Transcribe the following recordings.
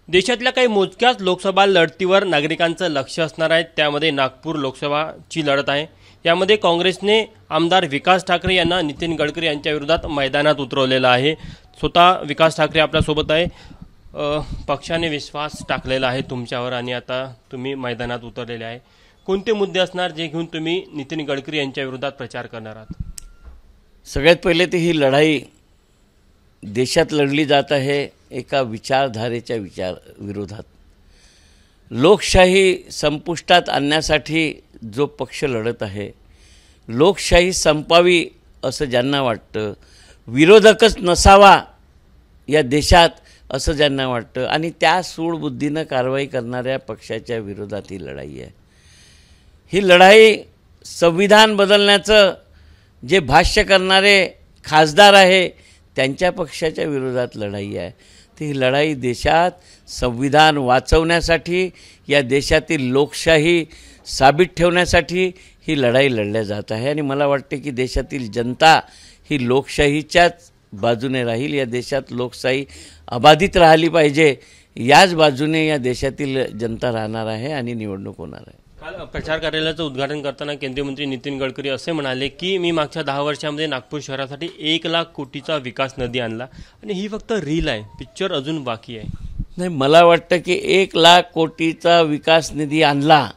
देशातल्या काही मोजक्याच लोकसभा लढतीवर नागरिकांचं लक्ष असणार आहे। त्यामध्ये नागपूर लोकसभाची लढत आहे। यामध्ये काँग्रेसने आमदार विकास ठाकरे यांना नितीन गडकरी यांच्या विरोधात मैदानात उतरवलेलं आहे। स्वतः विकास ठाकरे आपल्या सोबत आहे। पक्षाने विश्वास टाकलेला आहे तुमच्यावर आणि आता तुम्ही मैदानात उतरलेले आहे। कोणते मुद्दे असणार जे घेऊन तुम्ही नितीन गडकरी यांच्या विरोधात प्रचार करणार आहात? सगळ्यात पहिले तर ही लढाई देशात लढली जात आहे एका विचारधारेच्या विरोधात। लोकशाही संपुष्टात आणण्यासाठी जो पक्ष लढत आहे, लोकशाही संपावी असं ज्यांना वाटतं, विरोधकच नसावा या देशात असं ज्यांना वाटतं आणि त्या सूडबुद्धीनं कारवाई करणाऱ्या पक्षाच्या विरोधात ही लढाई आहे। ही लढाई संविधान बदलण्याचं जे भाष्य करणारे खासदार आहे त्यांच्या पक्षाच्या विरोधात लढाई आहे। ती ही लढाई देशात संविधान वाचवण्यासाठी, या देशातील लोकशाही साबित ठेवण्यासाठी ही लढाई लढल्या जात आहे आणि मला वाटते की देशातील जनता ही लोकशाहीच्याच बाजूने राहील। या देशात लोकशाही अबाधित राहिली पाहिजे, याच बाजूने या देशातील जनता राहणार आहे आणि निवडणूक होणार आहे। काल प्रचार कार्यालयाचं उद्घाटन करताना केंद्रीय मंत्री नितीन गडकरी असे म्हणाले की मी मागच्या 10 वर्षांमध्ये नागपूर शहरासाठी 1 लाख कोटीचा विकास निधी आणला आणि ही फक्त रील आहे, पिक्चर अजून बाकी आहे। नाही, मला वाटतं की 1 लाख कोटीचा विकास निधी आणला,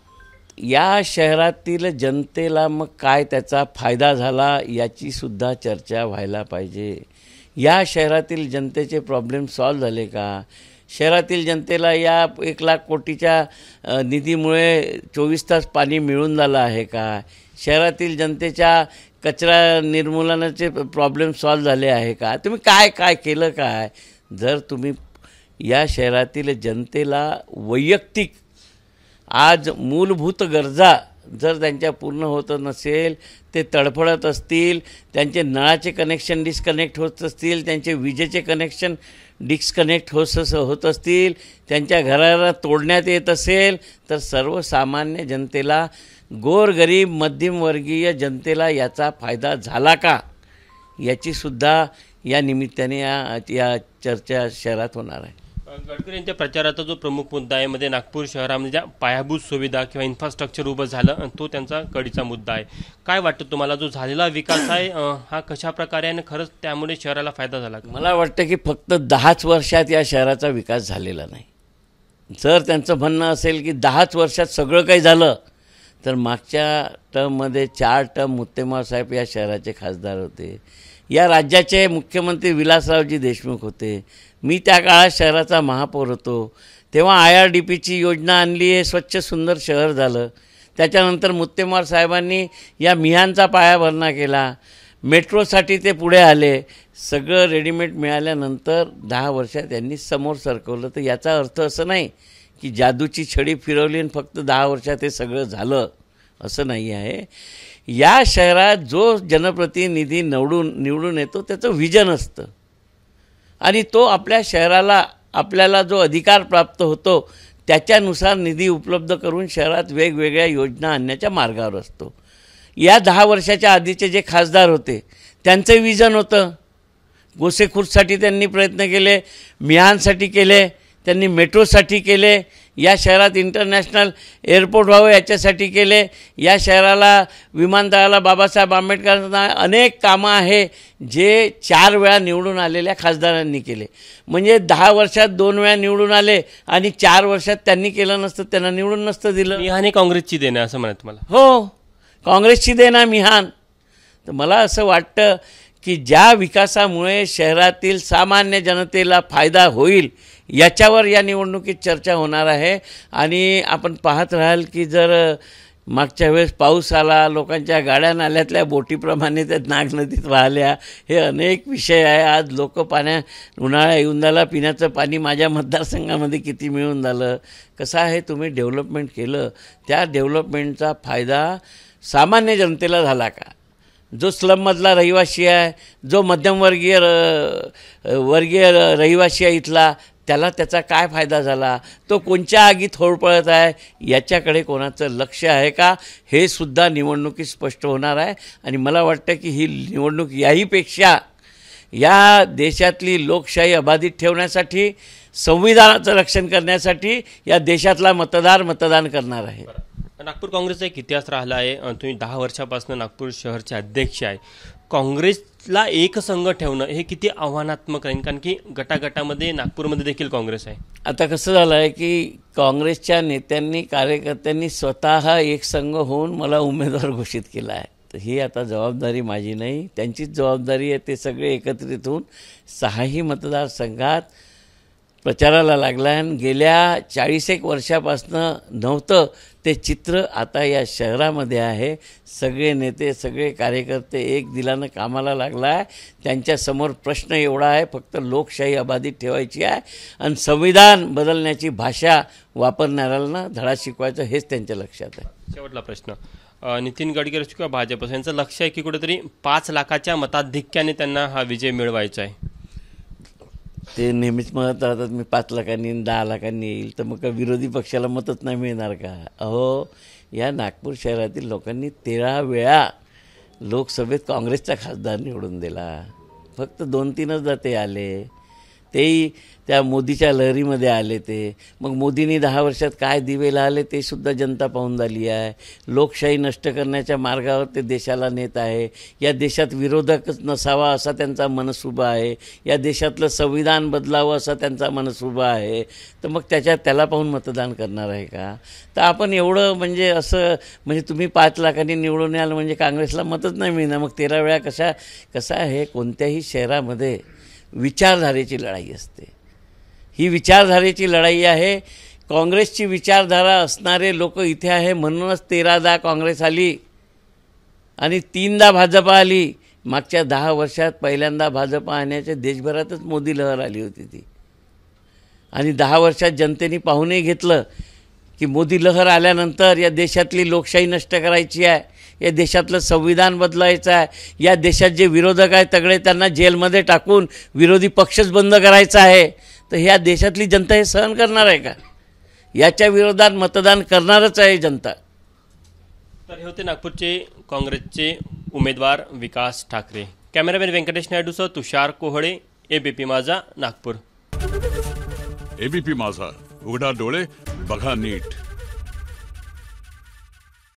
या शहरातील जनतेला मग काय त्याचा फायदा झाला याची सुद्धा चर्चा व्हायला पाहिजे। या शहरातील जनतेचे प्रॉब्लेम सॉल्व झाले का? शहरातील जनतेला या 1 लाख कोटीच्या निधीमुळे 24 तास पाणी मिळून झालं आहे का? शहरातील जनतेच्या कचरा निर्मूलनाचे प्रॉब्लेम सॉल्व झाले आहे का? तुम्ही काय काय केलं काय? जर तुम्ही या शहरातील जनतेला वैयक्तिक आज मूलभूत गरजा जर त्यांच्या पूर्ण होत नसेल, ते तडफडत असतील, त्यांचे नळाचे कनेक्शन डिस्कनेक्ट होत असतील, त्यांचे विजेचे कनेक्शन डिस्कनेक्ट होत असतील, त्यांच्या घराला तोडण्यात येत असेल, तर सर्वसामान्य जनतेला, गोरगरीब मध्यमवर्गीय जनतेला याचा फायदा झाला का याचीसुद्धा या निमित्ताने या चर्चा शहरात होणार आहे। गडकरी यांच्या प्रचाराचा जो प्रमुख मुद्दा आहे मध्ये नागपूर शहरामध्ये ज्या पायाभूत सुविधा किंवा इन्फ्रास्ट्रक्चर उभं झालं तो त्यांचा कळीचा मुद्दा आहे। काय वाटतं तुम्हाला जो झालेला विकास आहे हा कशा प्रकारे आणि खरंच त्यामुळे शहराला फायदा झाला का? मला वाटतं की फक्त 10च वर्षात या शहराचा विकास झालेला नाही। जर त्यांचं म्हणणं असेल की 10च वर्षात सगळं काही झालं, तर मागच्या टर्ममध्ये 4 टर्म मुत्तेमवार साहेब या शहराचे खासदार होते, या राज्याचे मुख्यमंत्री विलासरावजी देशमुख होते, मी त्या काळात शहराचा महापौर होतो, तेव्हा IRDPची योजना आणली, हे स्वच्छ सुंदर शहर झालं। त्याच्यानंतर मुत्तेमवार साहेबांनी या मिहानचा पायाभरणा केला, मेट्रोसाठी ते पुढे आले, सगळं रेडीमेड मिळाल्यानंतर 10 वर्षात त्यांनी समोर सरकवलं। तर याचा अर्थ असं नाही की जादूची छडी फिरवली आणि फक्त 10 वर्षात हे सगळं झालं, असं नाही आहे। या शहरात जो जनप्रतिनिधी निवडून येतो त्याचं व्हिजन असतं आणि तो आपल्या शहराला, आपल्याला जो अधिकार प्राप्त होतो त्याच्यानुसार निधी उपलब्ध करून शहरात वेगवेगळ्या योजना आणण्याच्या मार्गावर असतो। या 10 वर्षाच्या आधीचे जे खासदार होते त्यांचं विजन होतं, गोसेखुर्दसाठी त्यांनी प्रयत्न केले, मिहानसाठी केले, त्यांनी मेट्रोसाठी केले, या शहरात इंटरनॅशनल एअरपोर्ट व्हावं याच्यासाठी केले, या शहराला विमानतळाला बाबासाहेब आंबेडकरांना अनेक कामं आहे जे 4 वेळा निवडून आलेल्या खासदारांनी केले। म्हणजे 10 वर्षात 2 वेळा निवडून आले आणि 4 वर्षात त्यांनी केलं नसतं, त्यांना निवडून नसतं दिलं। मिहान काँग्रेसची देणं असं म्हणत मला? हो, काँग्रेसची देणं मिहान। तर मला असं वाटतं की ज्या विकासामुळे शहरातील सामान्य जनतेला फायदा होईल याच्यावर या निवडणुकीत चर्चा होणार आहे। आणि आपण पाहत राहाल की जर मागच्या वेळेस पाऊस आला, लोकांच्या गाड्या नाल्यातल्या बोटीप्रमाणे त्या नाग नदीत वाहल्या, हे अनेक विषय आहे। आज लोक उन्हाळा येऊन झाला, पिण्याचं पाणी माझ्या मतदारसंघामध्ये किती मिळून झालं। कसं आहे, तुम्ही डेव्हलपमेंट केलं, त्या डेव्हलपमेंटचा फायदा सामान्य जनतेला झाला का? जो स्लममधला रहिवासी आहे, जो मध्यमवर्गीय रहिवासी आहे इथला, त्याला त्याचा काय फायदा झाला, तो कोणत्या आगीत होरपळत आहे, याच्याकडे कोणाचं लक्ष आहे का, हे सुद्धा निवडणुकीत स्पष्ट होणार आहे। आणि मला वाटतं की ही निवडणूक याहीपेक्षा या देशातली लोकशाही अबाधित ठेवण्यासाठी, संविधानाचं रक्षण करण्यासाठी या देशातला मतदान करणार आहे. नागपूर काँग्रेसचा एक इतिहास राहिला आहे. तुम्ही 10 वर्षापासून नागपूर शहरचे अध्यक्ष आहे. काँग्रेसला एकसंघ ठेवणं हे किती आव्हानात्मक राहील, कारण की गटागटामध्ये नागपूरमध्ये देखील काँग्रेस आहे. आता कसं झालं आहे की काँग्रेसच्या नेत्यांनी कार्यकर्त्यांनी स्वतः एकसंघ होऊन मला उमेदवार घोषित केला आहे. तर ही आता जबाबदारी माझी नाही, त्यांचीच जबाबदारी आहे. ते सगळे एकत्रित होऊन 6ही मतदारसंघात प्रचाराला लागला आहे. आणि गेल्या 40 वर्षापासनं नव्हतं ते चित्र आता या शहरामध्ये आहे. सगळे नेते सगळे कार्यकर्ते एक दिलानं कामाला लागला आहे. त्यांच्यासमोर प्रश्न एवढा आहे, फक्त लोकशाही अबाधित ठेवायची आहे आणि संविधान बदलण्याची भाषा वापरणाऱ्यांना धडा शिकवायचं हेच त्यांच्या लक्षात आहे. शेवटला प्रश्न, नितीन गडकरी किंवा भाजप यांचं लक्ष आहे की कुठेतरी 5 लाखाच्या मताधिक्याने त्यांना हा विजय मिळवायचा आहे. ते नेहमीच म्हणत राहतात मी 5 लाखांनी 10 लाखांनी येईल, तर मग का विरोधी पक्षाला मतच नाही मिळणार का? अहो, या नागपूर शहरातील लोकांनी 13 वेळा लोकसभेत काँग्रेसचा खासदार निवडून दिला. फक्त 2-3च ते आले, तेही त्या मोदीच्या लहरीमध्ये आले. ते मग मोदींनी 10 वर्षात काय दिवे लावले ते सुद्धा जनता पाहून झाली आहे. लोकशाही नष्ट करण्याच्या मार्गावर ते देशाला नेत आहे. या देशात विरोधकच नसावा असा त्यांचा मनसुबा आहे. या देशातलं संविधान बदलावं असा त्यांचा मनसुबा आहे. तर मग त्याला पाहून मतदान करणार आहे का? तर आपण एवढं म्हणजे असं म्हणजे तुम्ही 5 लाखांनी निवडून याल म्हणजे काँग्रेसला मतच नाही मिळणार. मग 13 वेळा कसं आहे, कोणत्याही शहरामध्ये विचारधारेची लढाई असते. ही विचारधारेची लढाई आहे. काँग्रेसची विचारधारा असणारे लोक इथे आहे म्हणूनच 13दा काँग्रेस आली आणि 3दा भाजपा आली. मागच्या 10 वर्षात पहिल्यांदा भाजपा आणण्याच्या देशभरातच मोदी लहर आली होती ती. आणि 10 वर्षात जनतेने पाहूनही घेतलं की मोदी लहर आल्यानंतर या देशातली लोकशाही नष्ट करायची आहे, या देशातलं संविधान बदलायचं आहे, या देशात जे विरोधक आहेत तगडे त्यांना जेलमध्ये टाकून विरोधी पक्षच बंद करायचा आहे. तर ह्या देशातली जनता हे सहन करणार आहे का? याच्या विरोधात मतदान करणारच आहे जनता. तर हे होते नागपूरचे काँग्रेसचे उमेदवार विकास ठाकरे. कॅमेरामॅन व्यंकटेश नायडूसह तुषार कोहळे, एबीपी माझा, नागपूर. एबीपी माझा, उघडा डोळे बघा नीट.